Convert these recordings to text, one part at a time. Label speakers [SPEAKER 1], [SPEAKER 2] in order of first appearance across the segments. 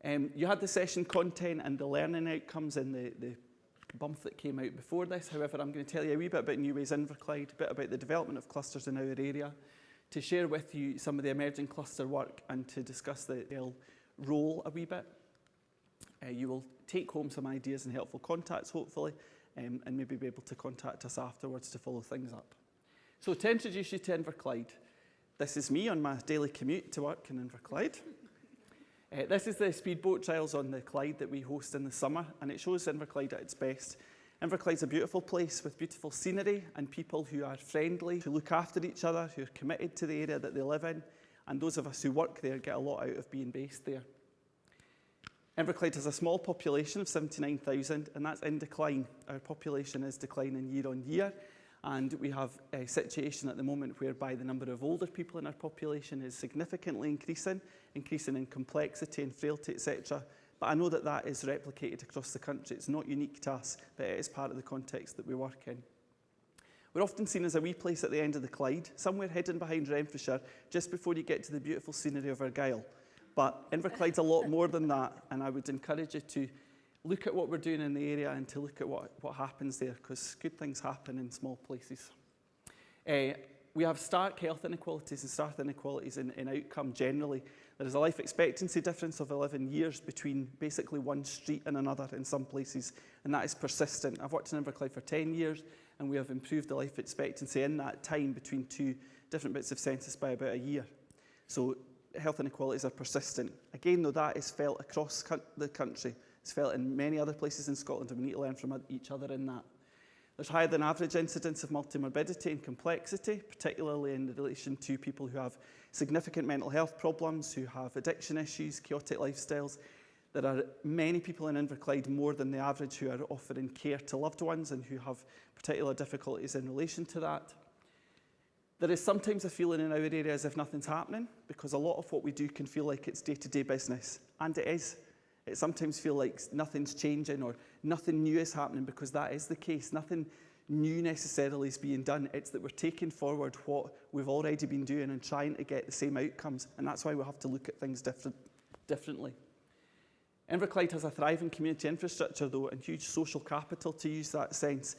[SPEAKER 1] You had the session content and the learning outcomes in the bump that came out before this. However, I'm going to tell you a wee bit about New Ways Inverclyde, a bit about the development of clusters in our area, to share with you some of the emerging cluster work and to discuss the role a wee bit. You will take home some ideas and helpful contacts, hopefully, and maybe be able to contact us afterwards to follow things up. So to introduce you to Inverclyde, this is me on my daily commute to work in Inverclyde. This is the speedboat trials on the Clyde that we host in the summer, and it shows Inverclyde at its best. Inverclyde's a beautiful place with beautiful scenery and people who are friendly, who look after each other, who are committed to the area that they live in, and those of us who work there get a lot out of being based there. Inverclyde has a small population of 79,000, and that's in decline. Our population is declining year on year, and we have a situation at the moment whereby the number of older people in our population is significantly increasing in complexity and frailty, etc. But I know that that is replicated across the country. It's not unique to us, but it is part of the context that we work in. We're often seen as a wee place at the end of the Clyde, somewhere hidden behind Renfrewshire, just before you get to the beautiful scenery of Argyll. But Inverclyde's a lot more than that, and I would encourage you to look at what we're doing in the area and to look at what happens there, because good things happen in small places. We have stark health inequalities and stark inequalities in outcome generally. There is a life expectancy difference of 11 years between basically one street and another in some places, and that is persistent. I've worked in Inverclyde for 10 years, and we have improved the life expectancy in that time between two different bits of census by about a year. So health inequalities are persistent. Again, though, that is felt across the country. It's felt in many other places in Scotland, and we need to learn from each other in that. There's higher than average incidence of multimorbidity and complexity, particularly in relation to people who have significant mental health problems, who have addiction issues, chaotic lifestyles. There are many people in Inverclyde, more than the average, who are offering care to loved ones and who have particular difficulties in relation to that. There is sometimes a feeling in our area as if nothing's happening, because a lot of what we do can feel like it's day-to-day business, and it is. It sometimes feels like nothing's changing or nothing new is happening, because that is the case. Nothing new necessarily is being done. It's that we're taking forward what we've already been doing and trying to get the same outcomes, and that's why we have to look at things differently. Inverclyde has a thriving community infrastructure, though, and huge social capital, to use that sense.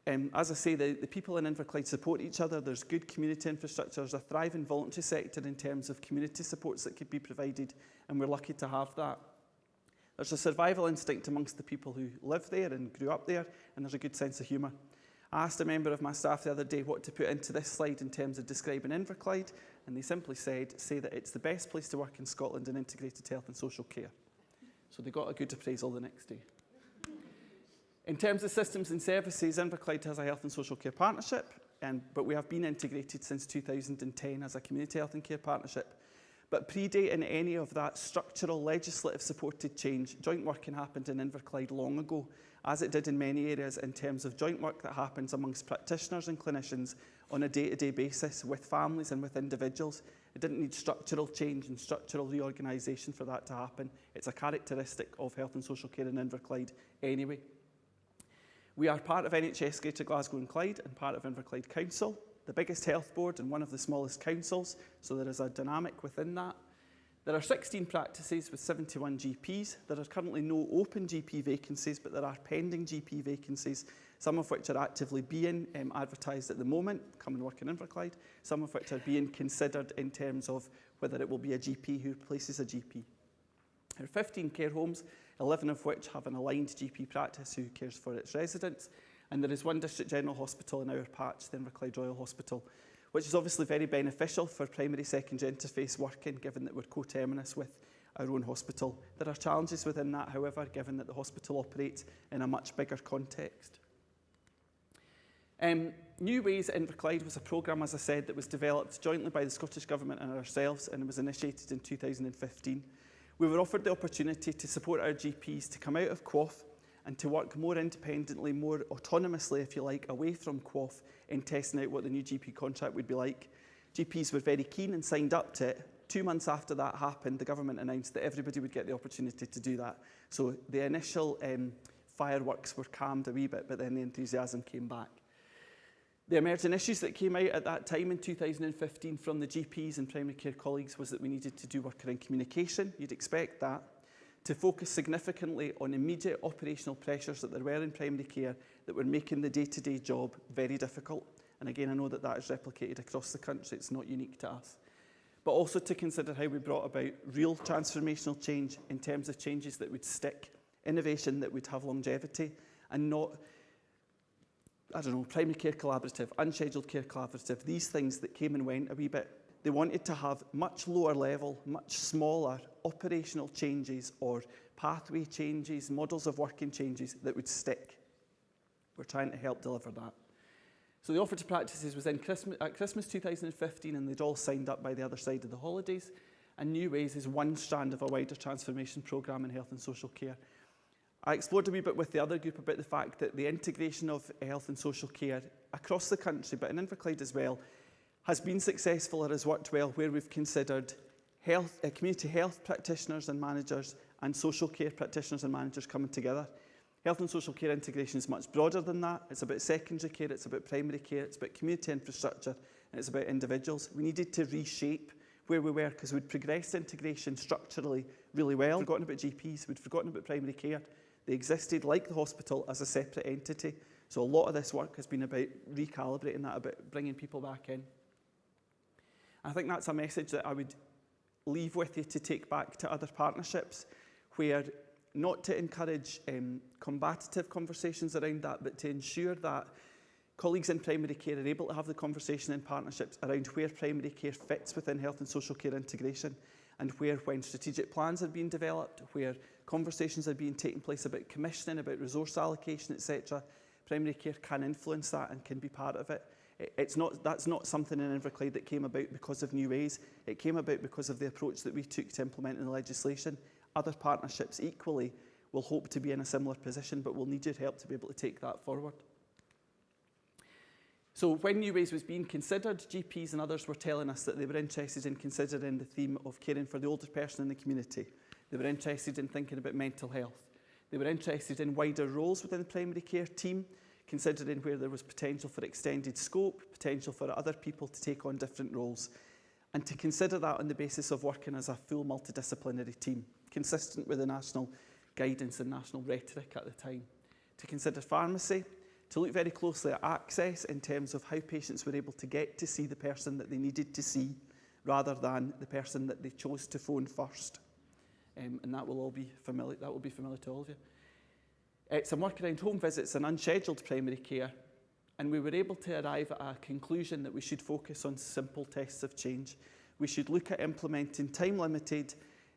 [SPEAKER 1] As I say, the people in Inverclyde support each other. There's good community infrastructure. There's a thriving voluntary sector in terms of community supports that could be provided, and we're lucky to have that. There's a survival instinct amongst the people who live there and grew up there, and there's a good sense of humour. I asked a member of my staff the other day what to put into this slide in terms of describing Inverclyde, and they simply say that it's the best place to work in Scotland in integrated health and social care. So they got a good appraisal the next day. In terms of systems and services, Inverclyde has a health and social care partnership, but we have been integrated since 2010 as a community health and care partnership. But predating any of that structural legislative supported change, joint working happened in Inverclyde long ago, as it did in many areas, in terms of joint work that happens amongst practitioners and clinicians on a day-to-day basis with families and with individuals. It didn't need structural change and structural reorganisation for that to happen. It's a characteristic of health and social care in Inverclyde anyway. We are part of NHS Greater Glasgow and Clyde and part of Inverclyde Council, the biggest health board and one of the smallest councils, so there is a dynamic within that. There are 16 practices with 71 GPs. There are currently no open GP vacancies, but there are pending GP vacancies, some of which are actively being advertised at the moment, come and work in Inverclyde, some of which are being considered in terms of whether it will be a GP who replaces a GP. There are 15 care homes, 11 of which have an aligned GP practice who cares for its residents. And there is one district general hospital in our patch, the Inverclyde Royal Hospital, which is obviously very beneficial for primary-secondary interface working, given that we're coterminous with our own hospital. There are challenges within that, however, given that the hospital operates in a much bigger context. New Ways Inverclyde was a programme, as I said, that was developed jointly by the Scottish Government and ourselves, and it was initiated in 2015. We were offered the opportunity to support our GPs to come out of QOF and to work more independently, more autonomously, if you like, away from QOF in testing out what the new GP contract would be like. GPs were very keen and signed up to it. 2 months after that happened, the government announced that everybody would get the opportunity to do that. So the initial fireworks were calmed a wee bit, but then the enthusiasm came back. The emerging issues that came out at that time in 2015 from the GPs and primary care colleagues was that we needed to do work around communication. You'd expect that. to focus significantly on immediate operational pressures that there were in primary care that were making the day-to-day job very difficult. And again, I know that that is replicated across the country, it's not unique to us. But also to consider how we brought about real transformational change in terms of changes that would stick, innovation that would have longevity, and not, I don't know, primary care collaborative, unscheduled care collaborative, these things that came and went a wee bit. They wanted to have much lower level, much smaller operational changes or pathway changes, models of working changes that would stick. We're trying to help deliver that. So the offer to practices was at Christmas 2015, and they'd all signed up by the other side of the holidays. And New Ways is one strand of a wider transformation programme in health and social care. I explored a wee bit with the other group about the fact that the integration of health and social care across the country, but in Inverclyde as well, has been successful or has worked well where we've considered community health practitioners and managers and social care practitioners and managers coming together. Health and social care integration is much broader than that. It's about secondary care, it's about primary care, it's about community infrastructure, and it's about individuals. We needed to reshape where we were because we'd progressed integration structurally really well. We'd forgotten about GPs, we'd forgotten about primary care. They existed like the hospital as a separate entity. So a lot of this work has been about recalibrating that, about bringing people back in. I think that's a message that I would leave with you to take back to other partnerships, where not to encourage combative conversations around that, but to ensure that colleagues in primary care are able to have the conversation in partnerships around where primary care fits within health and social care integration, and where, when strategic plans are being developed, where conversations are being taken place about commissioning, about resource allocation, etc., primary care can influence that and can be part of it. That's not something in Inverclyde that came about because of New Ways. It came about because of the approach that we took to implementing the legislation. Other partnerships equally will hope to be in a similar position, but will need your help to be able to take that forward. So when New Ways was being considered, GPs and others were telling us that they were interested in considering the theme of caring for the older person in the community. They were interested in thinking about mental health. They were interested in wider roles within the primary care team, considering where there was potential for extended scope, potential for other people to take on different roles, and to consider that on the basis of working as a full multidisciplinary team, consistent with the national guidance and national rhetoric at the time. To consider pharmacy, to look very closely at access in terms of how patients were able to get to see the person that they needed to see, rather than the person that they chose to phone first. And that will all be familiar. That will be familiar to all of you. Some work around home visits and unscheduled primary care, and we were able to arrive at a conclusion that we should focus on simple tests of change. We should look at implementing time-limited,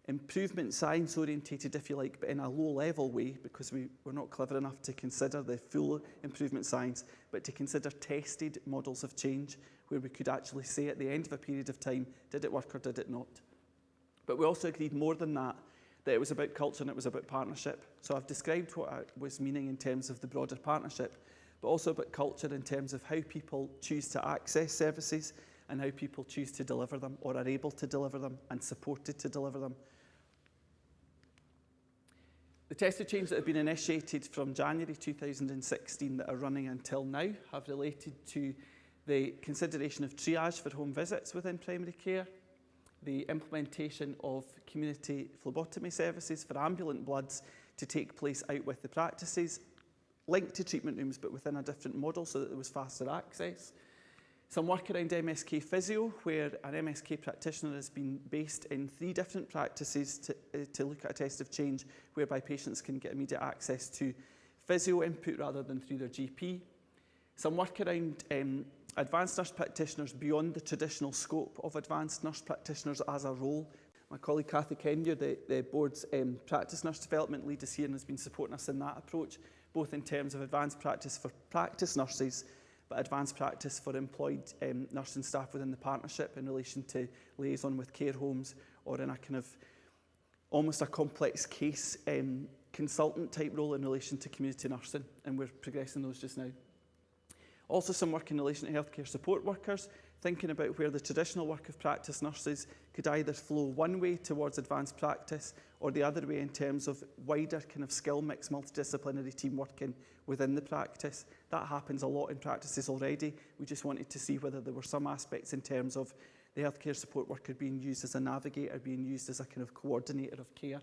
[SPEAKER 1] improvement science-orientated, if you like, but in a low-level way, because we were not clever enough to consider the full improvement science, but to consider tested models of change, where we could actually say at the end of a period of time, did it work or did it not? But we also agreed more than that it was about culture and it was about partnership. So I've described what I was meaning in terms of the broader partnership, but also about culture in terms of how people choose to access services and how people choose to deliver them or are able to deliver them and supported to deliver them. The tests of change that have been initiated from January 2016 that are running until now have related to the consideration of triage for home visits within primary care, the implementation of community phlebotomy services for ambulant bloods to take place out with the practices, linked to treatment rooms but within a different model so that there was faster access. Some work around MSK physio, where an MSK practitioner has been based in 3 different practices to look at a test of change whereby patients can get immediate access to physio input rather than through their GP. Some work around advanced nurse practitioners beyond the traditional scope of advanced nurse practitioners as a role. My colleague Cathy Kenya, the board's practice nurse development lead, is here and has been supporting us in that approach, both in terms of advanced practice for practice nurses, but advanced practice for employed nursing staff within the partnership in relation to liaison with care homes, or in a kind of almost a complex case consultant type role in relation to community nursing, and we're progressing those just now. Also some work in relation to healthcare support workers, thinking about where the traditional work of practice nurses could either flow one way towards advanced practice or the other way in terms of wider kind of skill mix, multidisciplinary team working within the practice. That happens a lot in practices already. We just wanted to see whether there were some aspects in terms of the healthcare support worker being used as a navigator, being used as a kind of coordinator of care.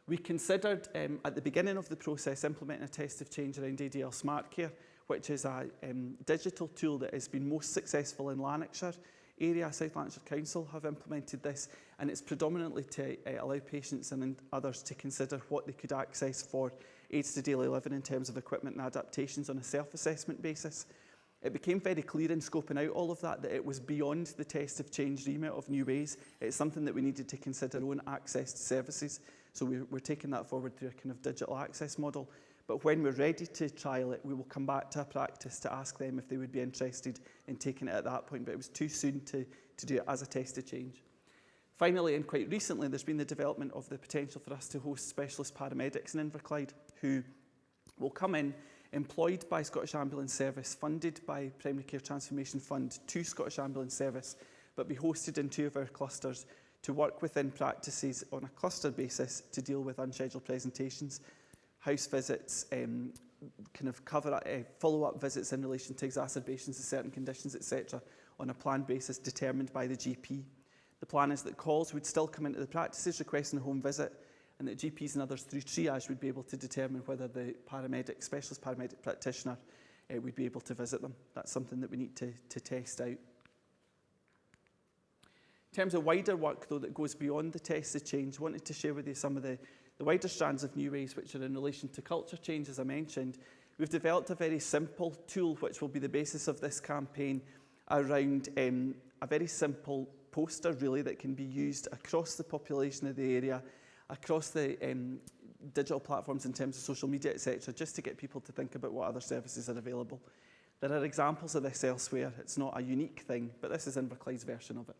[SPEAKER 1] We considered at the beginning of the process implementing a test of change around ADL Smart Care, which is a digital tool that has been most successful in Lanarkshire area. South Lanarkshire Council have implemented this, and it's predominantly to allow patients and others to consider what they could access for aids to daily living in terms of equipment and adaptations on a self-assessment basis. It became very clear in scoping out all of that it was beyond the test of change remit of New Ways. It's something that we needed to consider own access to services. So we're taking that forward through a kind of digital access model. But when we're ready to trial it, we will come back to a practice to ask them if they would be interested in taking it at that point. But it was too soon to do it as a test of change. Finally, and quite recently, there's been the development of the potential for us to host specialist paramedics in Inverclyde who will come in, employed by Scottish Ambulance Service, funded by Primary Care Transformation Fund to Scottish Ambulance Service, but be hosted in 2 of our clusters to work within practices on a cluster basis to deal with unscheduled presentations, house visits, kind of cover follow-up visits in relation to exacerbations of certain conditions, etc., on a planned basis determined by the GP. The plan is that calls would still come into the practices requesting a home visit, and that GPs and others through triage would be able to determine whether the specialist paramedic practitioner would be able to visit them. That's something that we need to test out. In terms of wider work, though, that goes beyond the test of change, I wanted to share with you some of the wider strands of New Ways, which are in relation to culture change, as I mentioned. We've developed a very simple tool, which will be the basis of this campaign, around a very simple poster, really, that can be used across the population of the area, across the digital platforms in terms of social media, etc., just to get people to think about what other services are available. There are examples of this elsewhere. It's not a unique thing, but this is Inverclyde's version of it.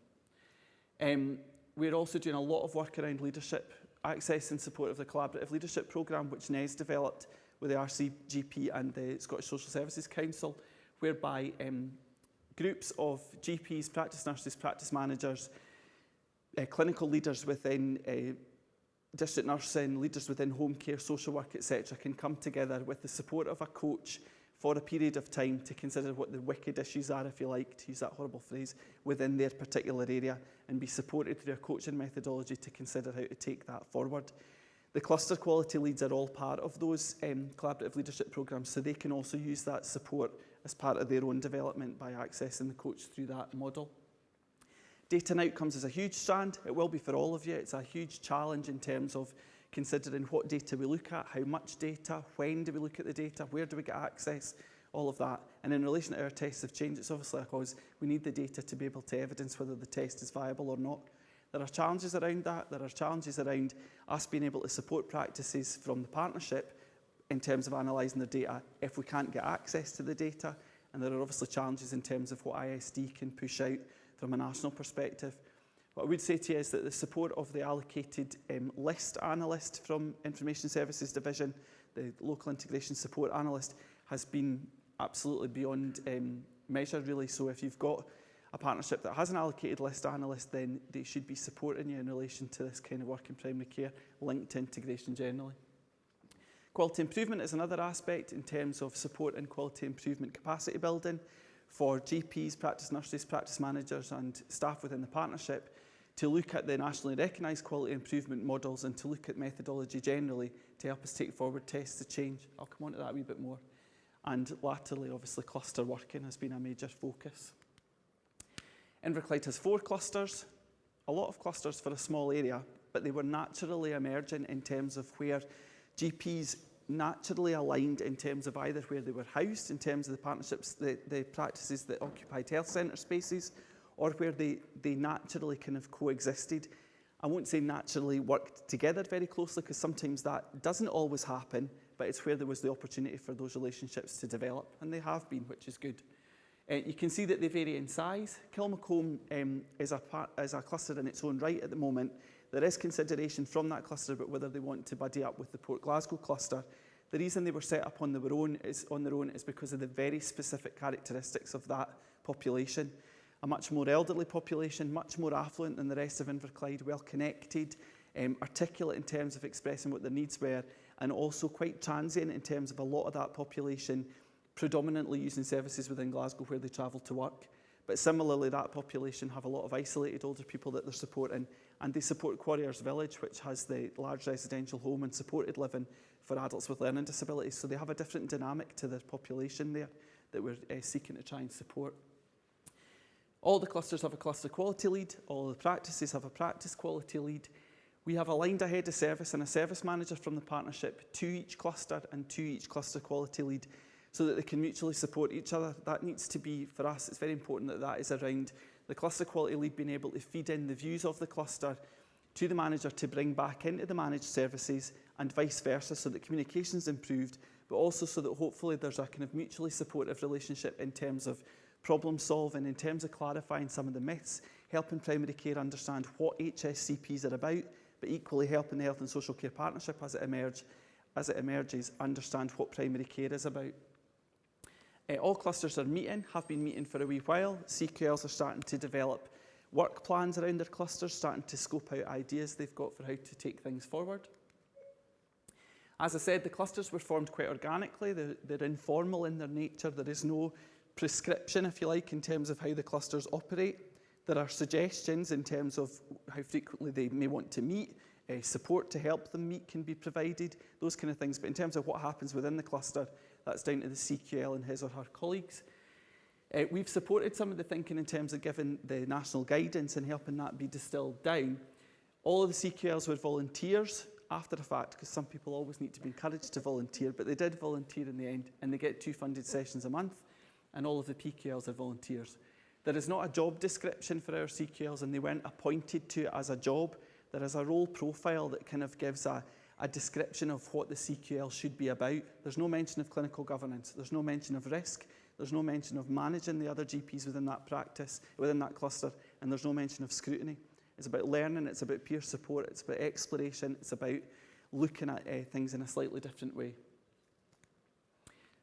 [SPEAKER 1] We're also doing a lot of work around leadership, access and support of the Collaborative Leadership Programme, which NES developed with the RCGP and the Scottish Social Services Council, whereby groups of GPs, practice nurses, practice managers, clinical leaders within district nursing, leaders within home care, social work, etc., can come together with the support of a coach for a period of time to consider what the wicked issues are, if you like, to use that horrible phrase, within their particular area, and be supported through a coaching methodology to consider how to take that forward. The cluster quality leads are all part of those collaborative leadership programmes, so they can also use that support as part of their own development by accessing the coach through that model. Data and outcomes is a huge strand. It will be for all of you. It's a huge challenge in terms of considering what data we look at, how much data, when do we look at the data, where do we get access, all of that. And in relation to our tests of change, it's obviously because we need the data to be able to evidence whether the test is viable or not. There are challenges around that. There are challenges around us being able to support practices from the partnership in terms of analysing their data if we can't get access to the data. And there are obviously challenges in terms of what ISD can push out from a national perspective. What I would say to you is that the support of the allocated list analyst from Information Services Division, the local integration support analyst, has been absolutely beyond measure, really. So if you've got a partnership that has an allocated list analyst, then they should be supporting you in relation to this kind of work in primary care linked to integration generally. Quality improvement is another aspect in terms of support and quality improvement capacity building for GPs, practice nurses, practice managers and staff within the partnership to look at the nationally recognised quality improvement models and to look at methodology generally to help us take forward tests to change. I'll come on to that a wee bit more. And latterly, obviously, cluster working has been a major focus. Inverclyde has 4 clusters, a lot of clusters for a small area, but they were naturally emerging in terms of where GPs naturally aligned in terms of either where they were housed, in terms of the partnerships, the practices that occupied health centre spaces, or where they naturally kind of coexisted. I won't say naturally worked together very closely, because sometimes that doesn't always happen, but it's where there was the opportunity for those relationships to develop, and they have been, which is good. You can see that they vary in size. Kilmacombe is a cluster in its own right at the moment. There is consideration from that cluster about whether they want to buddy up with the Port Glasgow cluster. The reason they were set up on their own is because of the very specific characteristics of that population. A much more elderly population, much more affluent than the rest of Inverclyde, well connected, articulate in terms of expressing what their needs were, and also quite transient in terms of a lot of that population predominantly using services within Glasgow where they travel to work. But similarly, that population have a lot of isolated older people that they're supporting and they support Quarriers Village, which has the large residential home and supported living for adults with learning disabilities. So they have a different dynamic to their population there that we're seeking to try and support. All the clusters have a cluster quality lead. All the practices have a practice quality lead. We have aligned a head of service and a service manager from the partnership to each cluster and to each cluster quality lead so that they can mutually support each other. That needs to be, for us, it's very important that that is around the cluster quality lead being able to feed in the views of the cluster to the manager to bring back into the managed services and vice versa, so that communication's improved, but also so that hopefully there's a kind of mutually supportive relationship in terms of problem solving, in terms of clarifying some of the myths, helping primary care understand what HSCPs are about, but equally helping the Health and Social Care Partnership as it emerges, understand what primary care is about. All clusters are meeting, have been meeting for a wee while. CQLs are starting to develop work plans around their clusters, starting to scope out ideas they've got for how to take things forward. As I said, the clusters were formed quite organically. They're informal in their nature. There is no prescription, if you like, in terms of how the clusters operate. There are suggestions in terms of how frequently they may want to meet. Support to help them meet can be provided, those kind of things. But in terms of what happens within the cluster, that's down to the CQL and his or her colleagues. We've supported some of the thinking in terms of giving the national guidance and helping that be distilled down. All of the CQLs were volunteers after the fact, because some people always need to be encouraged to volunteer, but they did volunteer in the end, and they get 2 funded sessions a month, and all of the PQLs are volunteers. There is not a job description for our CQLs, and they weren't appointed to it as a job. There is a role profile that kind of gives a description of what the CQL should be about. There's no mention of clinical governance. There's no mention of risk. There's no mention of managing the other GPs within that practice, within that cluster, and there's no mention of scrutiny. It's about learning, it's about peer support, it's about exploration, it's about looking at things in a slightly different way.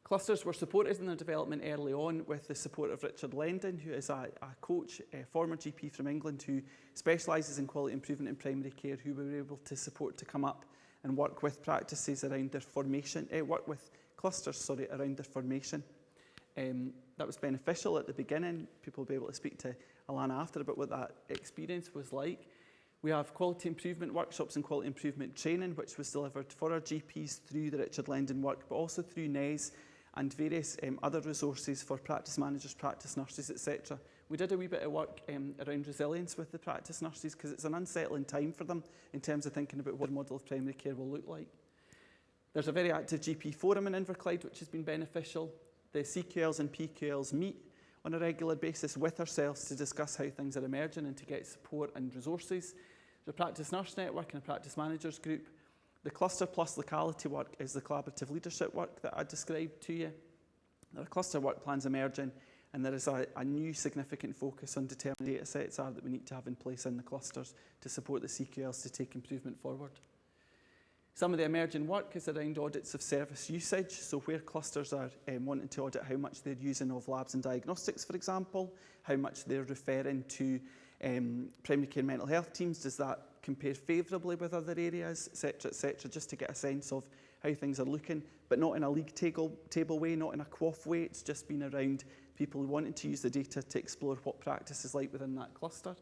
[SPEAKER 1] Clusters were supported in their development early on with the support of Richard Lendon, who is a coach, a former GP from England who specialises in quality improvement in primary care, who we were able to support to come up and work with practices around their formation, work with clusters, around their formation. That was beneficial at the beginning. People will be able to speak to Alana after about what that experience was like. We have quality improvement workshops and quality improvement training, which was delivered for our GPs through the Richard Lendon work, but also through NES and various other resources for practice managers, practice nurses, etc. We did a wee bit of work around resilience with the practice nurses, because it's an unsettling time for them in terms of thinking about what a model of primary care will look like. There's a very active GP forum in Inverclyde, which has been beneficial. The CQLs and PQLs meet on a regular basis with ourselves to discuss how things are emerging and to get support and resources. There's a practice nurse network and a practice managers group. The cluster plus locality work is the collaborative leadership work that I described to you. There are cluster work plans emerging, and there is a new significant focus on determining data sets that we need to have in place in the clusters to support the CQLs to take improvement forward. Some of the emerging work is around audits of service usage, so where clusters are wanting to audit how much they're using of labs and diagnostics, for example, how much they're referring to primary care mental health teams, does that compare favourably with other areas, etc., just to get a sense of how things are looking, but not in a league table way, not in a quaff way. It's just been around people wanting to use the data to explore what practice is like within that cluster.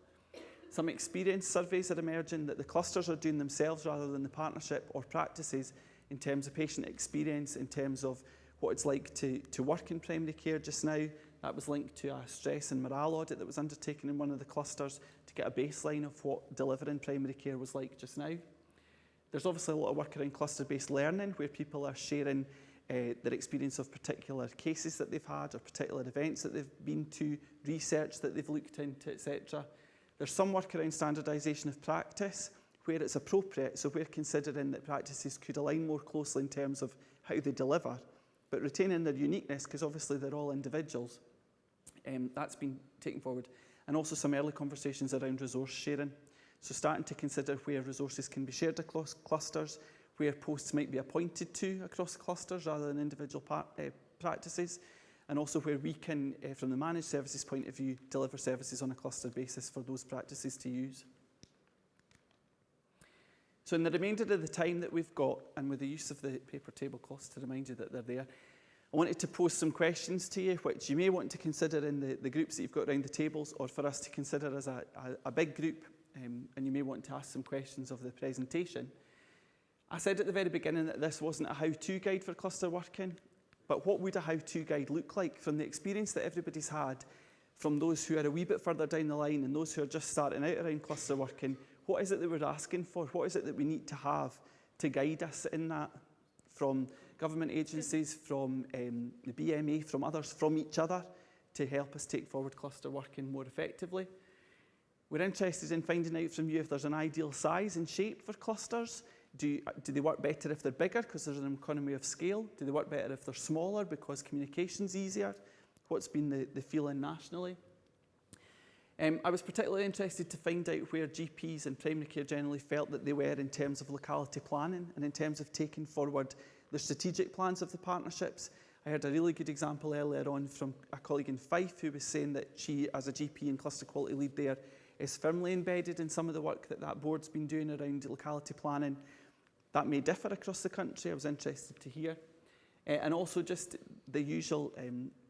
[SPEAKER 1] Some experience surveys are emerging that the clusters are doing themselves rather than the partnership or practices in terms of patient experience, in terms of what it's like to work in primary care just now. That was linked to a stress and morale audit that was undertaken in one of the clusters to get a baseline of what delivering primary care was like just now. There's obviously a lot of work around cluster-based learning, where people are sharing their experience of particular cases that they've had or particular events that they've been to, research that they've looked into, etc. There's some work around standardisation of practice where it's appropriate, so we're considering that practices could align more closely in terms of how they deliver, but retaining their uniqueness, because obviously they're all individuals. That's been taken forward. And also some early conversations around resource sharing. So starting to consider where resources can be shared across clusters, where posts might be appointed to across clusters rather than individual practices, and also where we can, from the managed services point of view, deliver services on a cluster basis for those practices to use. So in the remainder of the time that we've got, and with the use of the paper tablecloths to remind you that they're there, I wanted to pose some questions to you, which you may want to consider in the groups that you've got around the tables, or for us to consider as a big group and you may want to ask some questions of the presentation. I said at the very beginning that this wasn't a how-to guide for cluster working, but what would a how-to guide look like from the experience that everybody's had, from those who are a wee bit further down the line and those who are just starting out around cluster working? What is it that we're asking for? What is it that we need to have to guide us in that, from government agencies, from the BMA, from others, from each other, to help us take forward cluster working more effectively? We're interested in finding out from you if there's an ideal size and shape for clusters. Do they work better if they're bigger because there's an economy of scale? Do they work better if they're smaller because communication's easier? What's been the feeling nationally? I was particularly interested to find out where GPs and primary care generally felt that they were in terms of locality planning and in terms of taking forward the strategic plans of the partnerships. I heard a really good example earlier on from a colleague in Fife who was saying that she, as a GP and cluster quality lead there, is firmly embedded in some of the work that that board's been doing around locality planning. That may differ across the country. I was interested to hear. And also just the usual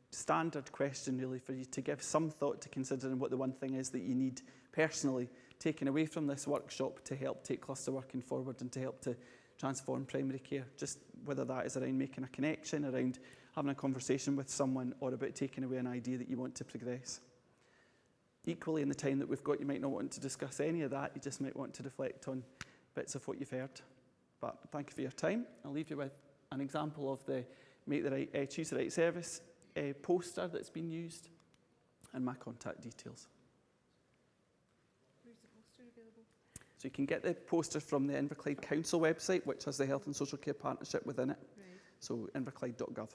[SPEAKER 1] standard question really for you to give some thought to considering what the one thing is that you need personally taken away from this workshop to help take cluster working forward and to help to transform primary care. Just whether that is around making a connection, around having a conversation with someone, or about taking away an idea that you want to progress. Equally, in the time that we've got, you might not want to discuss any of that. You just might want to reflect on bits of what you've heard. But thank you for your time. I'll leave you with an example of the Make the Right, Choose the Right Service poster that's been used and my contact details.
[SPEAKER 2] Where's the poster available?
[SPEAKER 1] So you can get the poster from the Inverclyde Council website, which has the Health and Social Care Partnership within it.
[SPEAKER 2] Right.
[SPEAKER 1] So inverclyde.gov.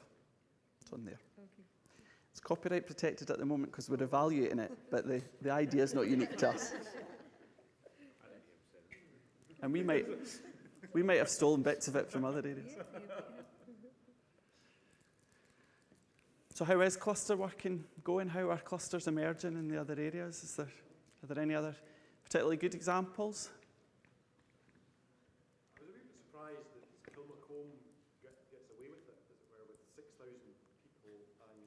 [SPEAKER 1] It's on there.
[SPEAKER 2] Okay.
[SPEAKER 1] It's copyright protected at the moment because we're evaluating it, but the idea is not unique to us. And we might have stolen bits of it from other areas. So how is cluster working going? How are clusters emerging in the other areas? Are there any other particularly good examples?
[SPEAKER 3] I was a bit surprised that Kilmacombe gets away with it, as it were, with 6,000 people, and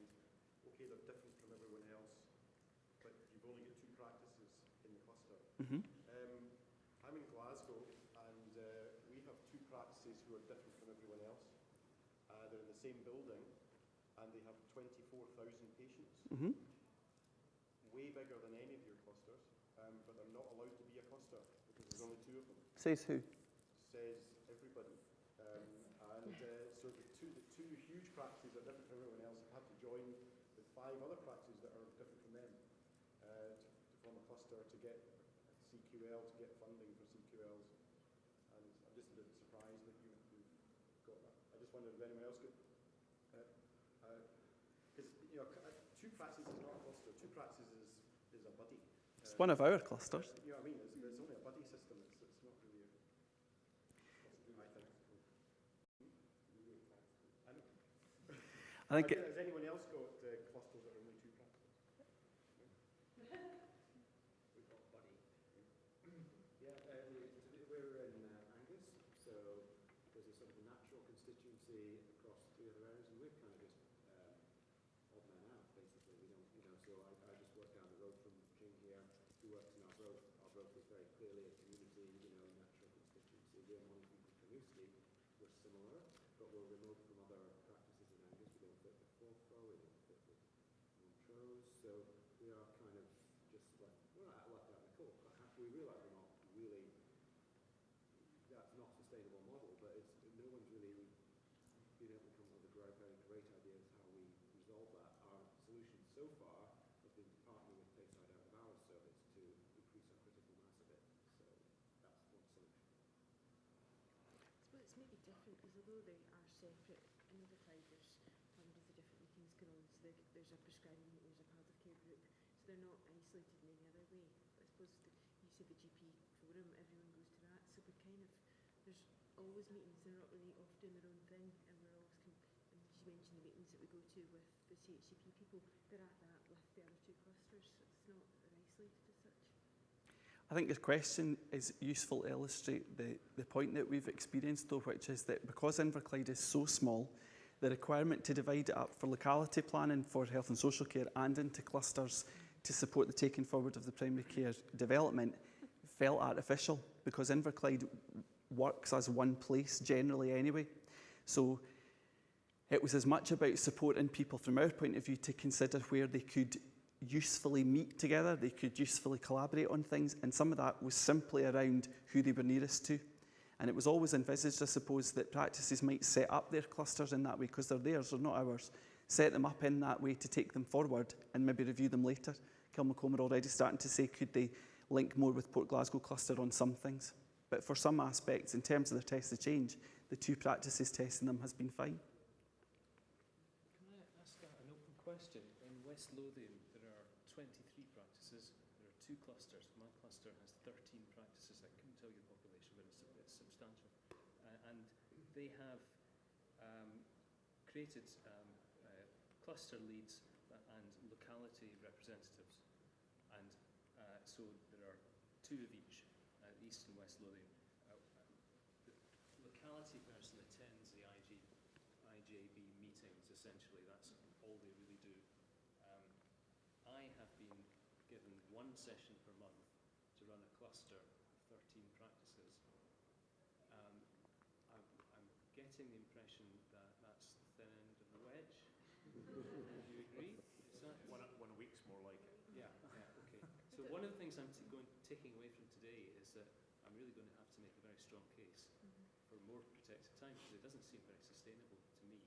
[SPEAKER 3] okay, they're different from everyone else, but you've only got 2 practices in the cluster.
[SPEAKER 1] Mm-hmm.
[SPEAKER 3] I'm in Glasgow, and we have 2 practices who are different from everyone else. They're in the same building, and they have 24,000 patients.
[SPEAKER 1] Mm-hmm.
[SPEAKER 3] Way bigger than any of your clusters, but they're not allowed to be a cluster because there's only 2 of them.
[SPEAKER 1] Says who?
[SPEAKER 3] Says everybody. So the two huge practices are different from everyone else. Have had to join with 5 other practices that are different from them to form a cluster, to get CQL, to get funding for CQLs. And I'm just a bit surprised that you've got that. I just wondered if anyone else could. Because 2 practices is not a cluster. 2 practices is a buddy.
[SPEAKER 1] It's one of our clusters.
[SPEAKER 3] You know what I mean? It's only a buddy system. It's not really a cluster, I think.
[SPEAKER 1] I think
[SPEAKER 3] Has anyone else got clusters that are only 2 practices? We've got buddy.
[SPEAKER 4] Yeah, we're in Angus, so there's a sort of a natural constituency across 3 other areas, and we're kind of just odd man out, basically. We don't, so I just work down the road from Jim here, who works in our growth. Our growth is very clearly a community, natural constituency. We're Monteith community. We're similar, but we're remote from other practices in Angus. We don't fit with Forthrow, we don't fit with Montrose, so we are kind of just left out in the cold. We realise we're not really, that's not a sustainable model, but no one's really been able to come up with a very great ideas how we resolve that. Our solution so far has been to partner with Tayside out of our service to increase our critical mass a bit. So that's one solution.
[SPEAKER 2] So it's maybe different because although they are separate, in Inverclyde there's hundreds of different meetings going on. So there's a prescribing meeting, there's a palliative care group. So they're not isolated in any other way. But I suppose you say the GP forum, everyone goes to that. So we're there's always meetings. They're not really off doing their own thing, and we're always and you mentioned the meetings that we go to with the CHCP people. They're at that with the other 2 clusters. So it's not they're isolated as such.
[SPEAKER 1] I think your question is useful to illustrate the point that we've experienced, though, which is that because Inverclyde is so small, the requirement to divide it up for locality planning for health and social care and into clusters to support the taking forward of the primary care development felt artificial because Inverclyde works as one place generally anyway. So it was as much about supporting people from our point of view to consider where they could usefully meet together, they could usefully collaborate on things, and some of that was simply around who they were nearest to. And it was always envisaged, I suppose, that practices might set up their clusters in that way because they're theirs, they're not ours. Set them up in that way to take them forward and maybe review them later. Kilmacombe are already starting to say, could they link more with Port Glasgow cluster on some things? But for some aspects, in terms of their test of change, the two practices testing them has been fine.
[SPEAKER 5] Can I ask an open question? In West Lothian, there are 23 practices. There are 2 clusters. My cluster has 13 practices. I couldn't tell you the population, but it's substantial. And they have created cluster leads and locality representatives. And so there are 2 of each, East and West Lothian. The locality person attends the IJB meetings, essentially. That's all they really do. I have been given 1 session per month to run a cluster of 13 practices. I'm getting the impression that that's the thin end of the wedge. Do you agree? Is that
[SPEAKER 3] One week's more like it.
[SPEAKER 5] yeah, okay. So one of the things I'm taking away from today is that I'm really going to have to make a very strong case for more protected time, because it doesn't seem very sustainable to me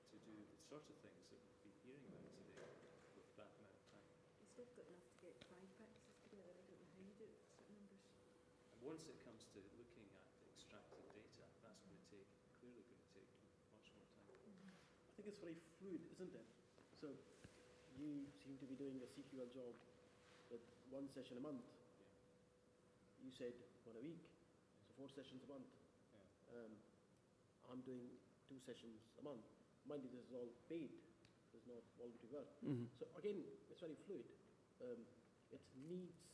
[SPEAKER 5] to do the sort of things that we've been hearing about today with that amount of time.
[SPEAKER 2] It's not good enough to get 5 practices together. I don't know how you do it with certain numbers.
[SPEAKER 5] And once it comes to looking at extracted data, that's going to take, clearly going to take much more time.
[SPEAKER 6] I think it's very fluid, isn't it? So you seem to be doing a CQL job with 1 session a month.
[SPEAKER 5] Yeah.
[SPEAKER 6] You said 1 a week, so 4 sessions a month.
[SPEAKER 5] Yeah.
[SPEAKER 6] I'm doing 2 sessions a month. Mind you, this is all paid. There's not voluntary work. So again, it's very fluid. It's needs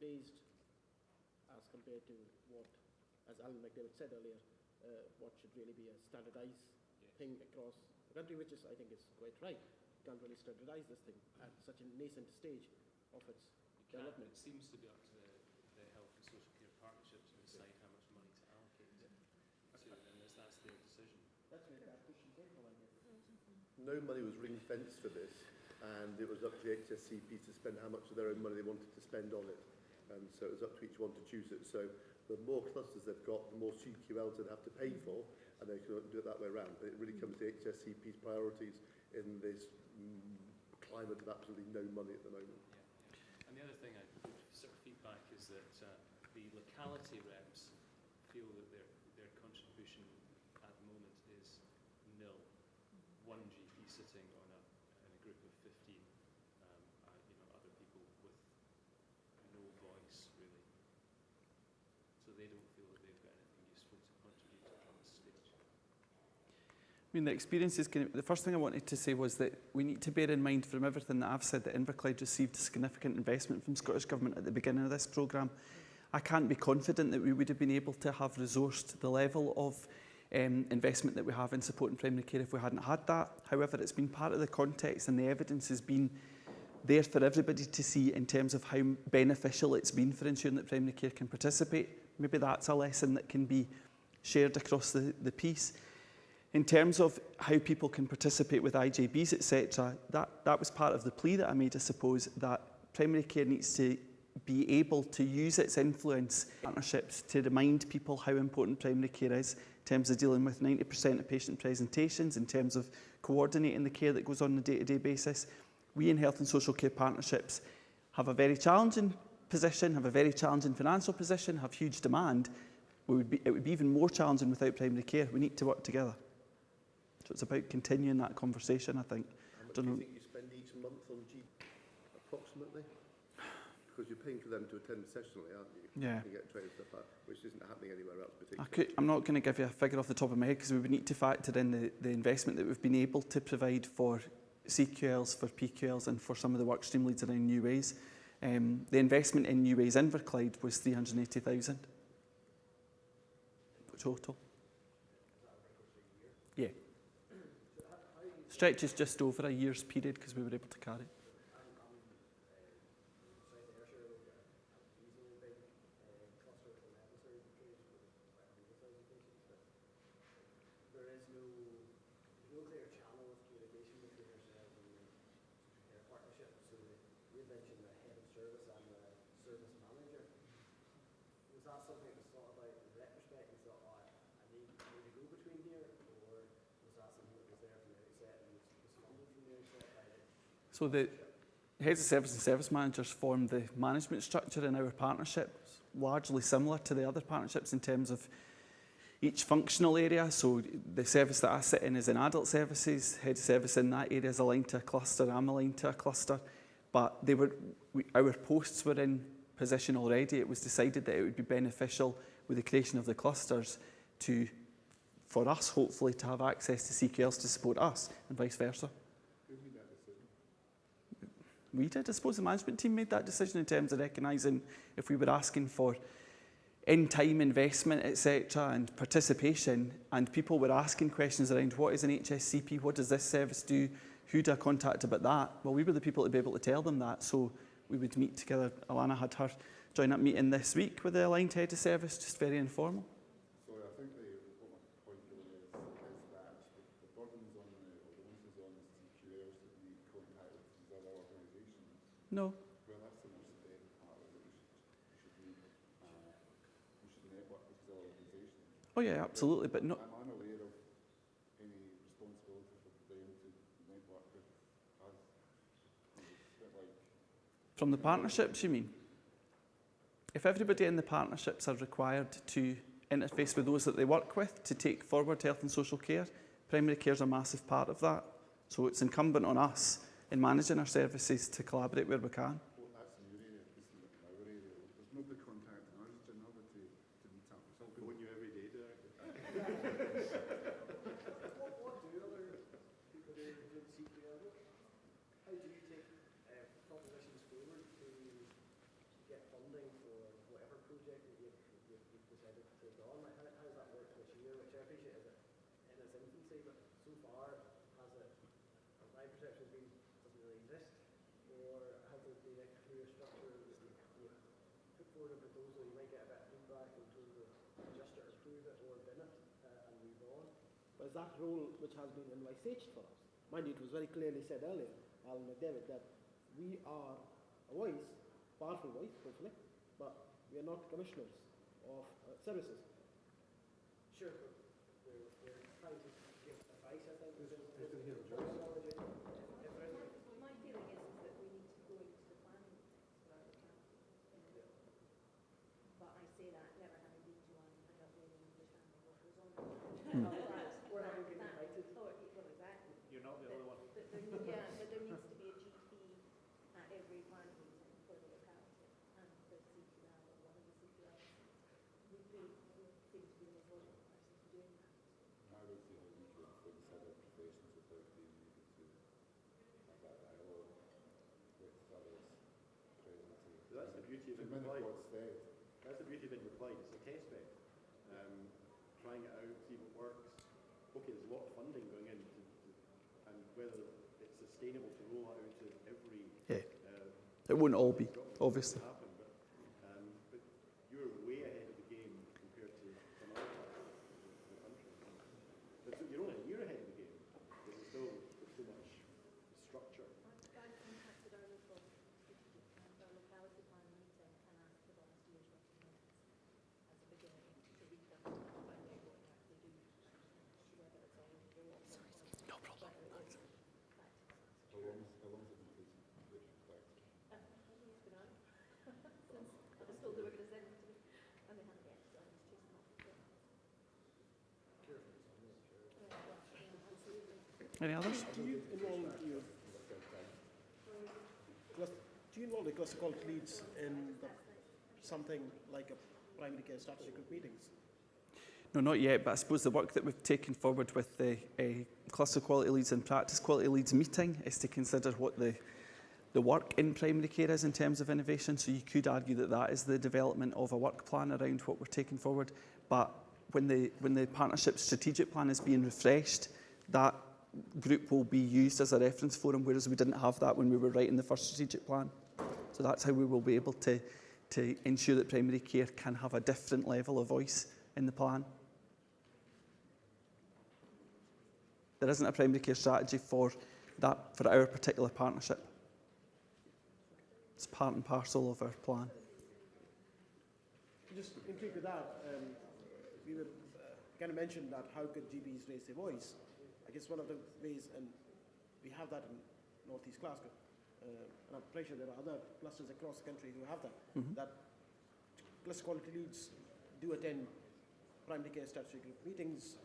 [SPEAKER 6] based as compared to what, as Alan McDavid said earlier, what should really be a standardized thing across the country, which is, I think, is quite right. You can't really standardize this thing at such a nascent stage of its development.
[SPEAKER 5] It seems to be up to the Health and Social Care Partnership to decide how much money to allocate to, and that's their decision.
[SPEAKER 6] That's where that push and pull, I guess.
[SPEAKER 3] No money was ring-fenced for this, and it was up to the HSCP to spend how much of their own money they wanted to spend on it. And so it was up to each one to choose it. So the more clusters they've got, the more CQLs they'd have to pay for, and they can do it that way around. But it really comes to HSCP's priorities in this climate of absolutely no money at the moment.
[SPEAKER 5] Yeah. And the other thing I would sort of feedback is that the locality reps feel that their contribution at the moment is nil. 1 GP sitting on in a group of 15, other people with no voice really. So they don't feel that they've got anything useful to contribute at this stage.
[SPEAKER 1] I mean, the experience is going to, the first thing I wanted to say was that we need to bear in mind from everything that I've said that Inverclyde received significant investment from Scottish Government at the beginning of this programme. I can't be confident that we would have been able to have resourced the level of investment that we have in supporting primary care if we hadn't had that. However, it's been part of the context, and the evidence has been there for everybody to see in terms of how beneficial it's been for ensuring that primary care can participate. Maybe that's a lesson that can be shared across the piece. In terms of how people can participate with IJBs, etc., that was part of the plea that I made, I suppose, that primary care needs to be able to use its influence partnerships to remind people how important primary care is in terms of dealing with 90% of patient presentations, in terms of coordinating the care that goes on a day-to-day basis. We in Health and Social Care Partnerships have a very challenging position, have a very challenging financial position, have huge demand. It would be even more challenging without primary care. We need to work together. So it's about continuing that conversation, I think.
[SPEAKER 3] How much do you think you spend each month on G, approximately? Because you're paying for them to attend sessionally, aren't you?
[SPEAKER 1] Yeah.
[SPEAKER 3] You get training stuff like, which isn't happening anywhere else particularly.
[SPEAKER 1] I'm not going to give you a figure off the top of my head because we would need to factor in the investment that we've been able to provide for CQLs, for PQLs and for some of the work stream leads around New Ways. The investment in New Ways Inverclyde was 380,000 total. Yeah. Stretches just over a year's period because we were able to carry it.
[SPEAKER 4] there is no clear channel of communication between yourselves and the partnership. So you mentioned the head of service and the service manager. Was that something that was thought about in retrospect and thought, oh, I need to go between here, or was that something that was there from the outset and was funded from the outset by the
[SPEAKER 1] So the heads of service and service managers form the management structure in our partnerships, largely similar to the other partnerships in terms of each functional area. So the service that I sit in is in adult services, head of service in that area is aligned to a cluster, I'm aligned to a cluster, but our posts were in position already. It was decided that it would be beneficial with the creation of the clusters for us hopefully to have access to CQLs to support us and vice versa. We did. I suppose the management team made that decision in terms of recognising if we were asking for in-time investment, etc., and participation, and people were asking questions around what is an HSCP, what does this service do, who do I contact about that? Well, we were the people to be able to tell them that, so we would meet together. Alana had her join-up meeting this week with the aligned head of service, just very informal.
[SPEAKER 7] So I think what my point really is that the burdens on the onus on the CQLs that we contact with these other organisations.
[SPEAKER 1] No.
[SPEAKER 7] Well, that's the most important part of it. We should network with these other organisations.
[SPEAKER 1] Oh yeah, absolutely, but no.
[SPEAKER 7] I'm unaware of any responsibility for them to network with us. It's a bit like
[SPEAKER 1] From the partnerships, you mean? If everybody in the partnerships are required to interface with those that they work with to take forward health and social care, primary care is a massive part of that. So it's incumbent on us in managing our services to collaborate where we can.
[SPEAKER 7] well, that's in your area, this is in our area. There's nobody contacting us, to nobody to meet up. It's all
[SPEAKER 3] Going you every day, Derek.
[SPEAKER 4] What do other people do in CQL? How do you take propositions forward to get funding for whatever project that you've decided to take on? Like, how does that work this year? Which I appreciate is in its infancy, but so far has it, my perception has been, doesn't really exist, or has there been a clear structure that you put forward a proposal, you might get a bit of feedback in terms of adjust it or approve it or bin it and move on?
[SPEAKER 6] But is that role which has been envisaged for us? Mind you, it was very clearly said earlier, Alan McDavid, that we are a voice, powerful voice, hopefully, but we are not commissioners of services.
[SPEAKER 4] Sure, but we're trying to give advice, I think.
[SPEAKER 2] My feeling is that we need to go into the planning for our locality. But I say that never having been to one, I don't really understand what goes on.
[SPEAKER 4] Or having been invited.
[SPEAKER 2] Well, exactly.
[SPEAKER 3] You're not the only one.
[SPEAKER 2] Yeah, but there needs to be a GP at every planning meeting for the locality and the CQL or one of the CQLs. We seem to be the most logical person to doing that.
[SPEAKER 7] I would see how we could influence other professions without being able to have that dialogue with others present.
[SPEAKER 3] So that's the beauty of
[SPEAKER 7] To mimic
[SPEAKER 3] Inverclyde.
[SPEAKER 7] what's said.
[SPEAKER 3] That's the beauty of Inverclyde. It's a test bed. Trying it out, see what works. Okay, there's a lot of funding going in, and whether it's sustainable to roll out to every.
[SPEAKER 1] Yeah. It won't all be, obviously.
[SPEAKER 3] Happen, but you're way ahead of the game compared to some other parts of the country. But so you're only a year ahead of the game. There's so much structure.
[SPEAKER 2] I've contacted our local locality planning meeting and asked for last year's working minutes as a beginning to read them and find out what we actually do, whether it's all in the law
[SPEAKER 1] No problem.
[SPEAKER 2] whether it is practice.
[SPEAKER 7] How long has it been taking place in practice?
[SPEAKER 2] He's been on since I was told they were going to send it to me, and they haven't yet, so I need to chase them up.
[SPEAKER 1] Any others?
[SPEAKER 6] Do you involve the cluster called leads in something like a primary care strategy group meetings?
[SPEAKER 1] No, not yet, but I suppose the work that we've taken forward with the cluster quality leads and practice quality leads meeting is to consider what the work in primary care is in terms of innovation. So you could argue that that is the development of a work plan around what we're taking forward. But when the partnership strategic plan is being refreshed, that group will be used as a reference forum, whereas we didn't have that when we were writing the first strategic plan. So that's how we will be able to ensure that primary care can have a different level of voice in the plan. there isn't a primary care strategy for that, for our particular partnership. It's part and parcel of our plan.
[SPEAKER 6] Just intrigued with that, we were kind of mentioned that how could GPs raise their voice? I guess one of the ways, and we have that in Northeast Glasgow, and I'm pretty sure there are other clusters across the country who have that, that cluster quality leads do attend primary care statutory group meetings,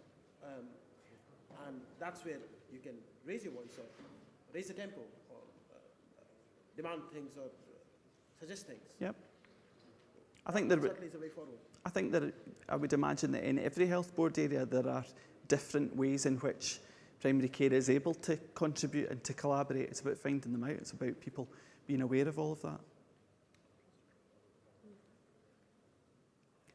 [SPEAKER 6] and that's where you can raise your voice or raise the tempo or demand things or suggest things.
[SPEAKER 1] Yep. I think there
[SPEAKER 6] certainly is a way forward.
[SPEAKER 1] I think that I would imagine that in every health board area there are different ways in which primary care is able to contribute and to collaborate. It's about finding them out. It's about people being aware of all of that.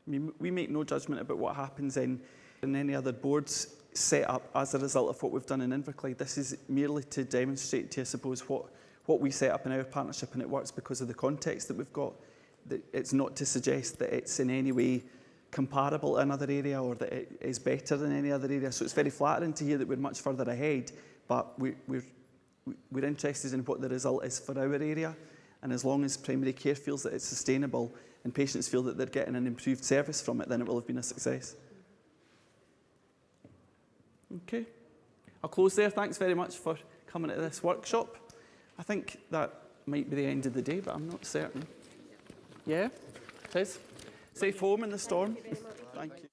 [SPEAKER 1] I mean, we make no judgment about what happens in any other boards set up as a result of what we've done in Inverclyde. This is merely to demonstrate to, I suppose, what we set up in our partnership, and it works because of the context that we've got. It's not to suggest that it's in any way comparable to another area or that it is better than any other area. So it's very flattering to hear that we're much further ahead, but we're interested in what the result is for our area. And as long as primary care feels that it's sustainable and patients feel that they're getting an improved service from it, then it will have been a success. Okay, I'll close there. Thanks very much for coming to this workshop. I think that might be the end of the day, but I'm not certain. Yeah, it is. Safe home in the storm. Thank you.